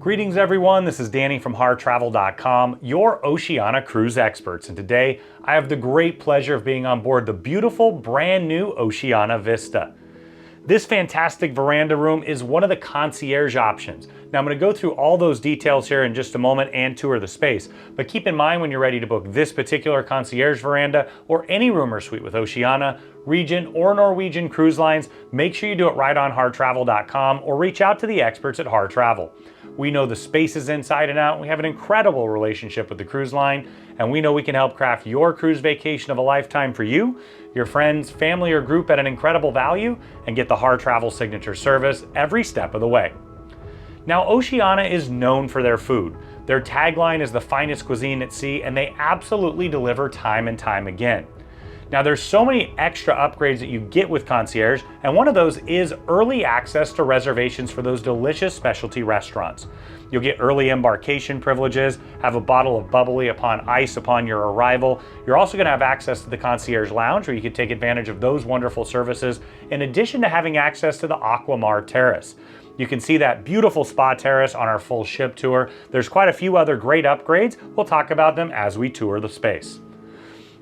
Greetings everyone, this is Danny from harrtravel.com, your Oceania Cruise experts, and today I have the great pleasure of being on board the beautiful brand new Oceania Vista. This fantastic veranda room is one of the concierge options. Now I'm going to go through all those details here in just a moment and tour the space, but keep in mind when you're ready to book this particular concierge veranda or any room or suite with Oceania, Regent, or Norwegian Cruise Lines, make sure you do it right on harrtravel.com or reach out to the experts at Harr Travel. We know the spaces inside and out. We have an incredible relationship with the cruise line, and we know we can help craft your cruise vacation of a lifetime for you, your friends, family, or group at an incredible value, and get the Harr Travel signature service every step of the way. Now, Oceania is known for their food. Their tagline is the finest cuisine at sea, and they absolutely deliver time and time again. Now, there's so many extra upgrades that you get with Concierge, and one of those is early access to reservations for those delicious specialty restaurants. You'll get early embarkation privileges, have a bottle of bubbly upon ice upon your arrival. You're also going to have access to the Concierge Lounge, where you can take advantage of those wonderful services, in addition to having access to the Aquamar Terrace. You can see that beautiful spa terrace on our full ship tour. There's quite a few other great upgrades. We'll talk about them as we tour the space.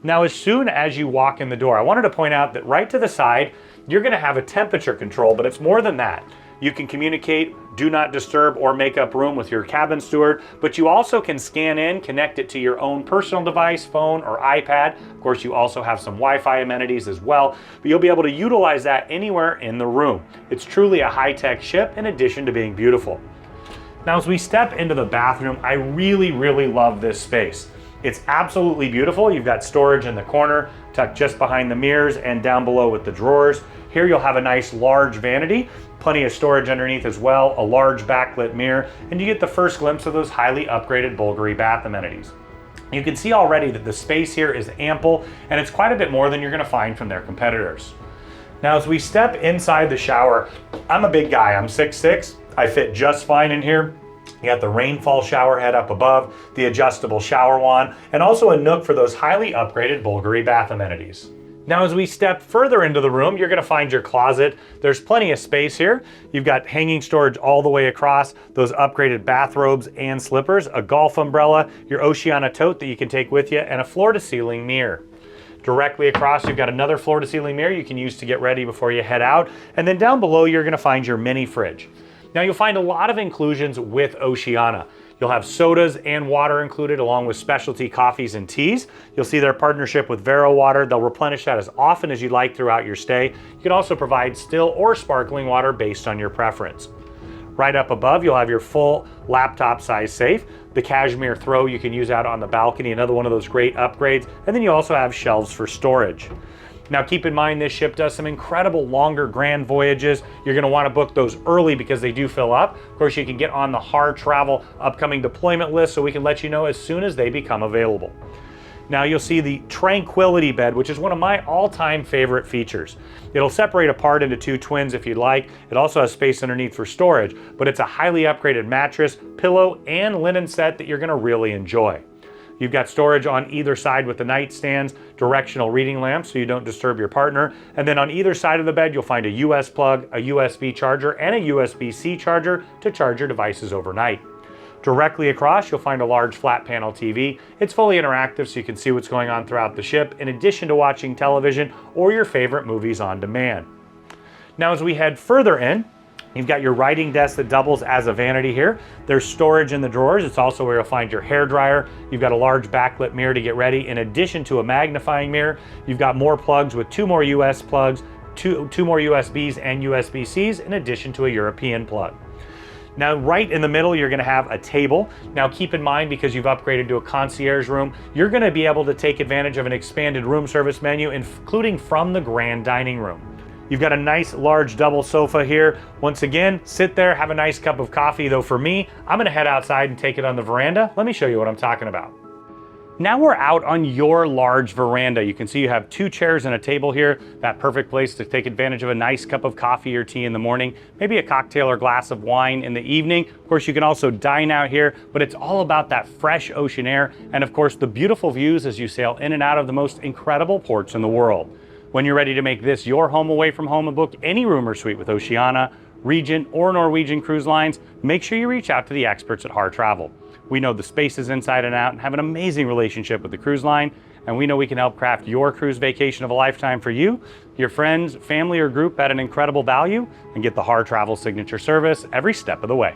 Now, as soon as you walk in the door, I wanted to point out that right to the side, you're going to have a temperature control, but it's more than that. You can communicate, do not disturb, or make up room with your cabin steward, but you also can scan in, connect it to your own personal device, phone, or iPad. Of course, you also have some Wi-Fi amenities as well, but you'll be able to utilize that anywhere in the room. It's truly a high-tech ship in addition to being beautiful. Now, as we step into the bathroom, I really love this space. It's absolutely beautiful. You've got storage in the corner, tucked just behind the mirrors and down below with the drawers. Here you'll have a nice large vanity, plenty of storage underneath as well, a large backlit mirror, and you get the first glimpse of those highly upgraded Bulgari bath amenities. You can see already that the space here is ample, and it's quite a bit more than you're gonna find from their competitors. Now, as we step inside the shower, I'm a big guy, I'm 6'6", I fit just fine in here. You got the rainfall shower head up above, the adjustable shower wand, and also a nook for those highly upgraded Bulgari bath amenities. Now, as we step further into the room, you're going to find your closet. There's plenty of space here. You've got hanging storage all the way across, those upgraded bathrobes and slippers, a golf umbrella, your Oceania tote that you can take with you, and a floor-to-ceiling mirror. Directly across, you've got another floor-to-ceiling mirror you can use to get ready before you head out. And then down below, you're going to find your mini fridge. Now, you'll find a lot of inclusions with Oceania. You'll have sodas and water included, along with specialty coffees and teas. You'll see their partnership with Vero Water. They'll replenish that as often as you'd like throughout your stay. You can also provide still or sparkling water based on your preference. Right up above, you'll have your full laptop size safe, the cashmere throw you can use out on the balcony, another one of those great upgrades, and then you also have shelves for storage. Now, keep in mind, this ship does some incredible longer grand voyages. You're going to want to book those early because they do fill up. Of course, you can get on the Harr Travel upcoming deployment list so we can let you know as soon as they become available. Now, you'll see the Tranquility bed, which is one of my all-time favorite features. It'll separate apart into two twins if you'd like. It also has space underneath for storage, but it's a highly upgraded mattress, pillow, and linen set that you're going to really enjoy. You've got storage on either side with the nightstands, directional reading lamps so you don't disturb your partner, and then on either side of the bed you'll find a US plug, a USB charger, and a USB-C charger to charge your devices overnight. Directly across you'll find a large flat panel TV. It's fully interactive so you can see what's going on throughout the ship, in addition to watching television or your favorite movies on demand. Now, as we head further in, you've got your writing desk that doubles as a vanity here. There's storage in the drawers. It's also where you'll find your hair dryer. You've got a large backlit mirror to get ready. In addition to a magnifying mirror, you've got more plugs with two more US plugs, two more USBs and USB-Cs, in addition to a European plug. Now, right in the middle, you're going to have a table. Now, keep in mind, because you've upgraded to a concierge room, you're going to be able to take advantage of an expanded room service menu, including from the grand dining room. You've got a nice large double sofa here. Once again, sit there, have a nice cup of coffee, though for me, I'm gonna head outside and take it on the veranda. Let me show you what I'm talking about. Now we're out on your large veranda. You can see you have two chairs and a table here. That perfect place to take advantage of a nice cup of coffee or tea in the morning, maybe a cocktail or glass of wine in the evening. Of course, you can also dine out here, but it's all about that fresh ocean air and of course the beautiful views as you sail in and out of the most incredible ports in the world. When you're ready to make this your home away from home and book any room or suite with Oceania, Regent, or Norwegian Cruise Lines, make sure you reach out to the experts at Harr Travel. We know the spaces inside and out and have an amazing relationship with the cruise line, and we know we can help craft your cruise vacation of a lifetime for you, your friends, family, or group at an incredible value, and get the Harr Travel signature service every step of the way.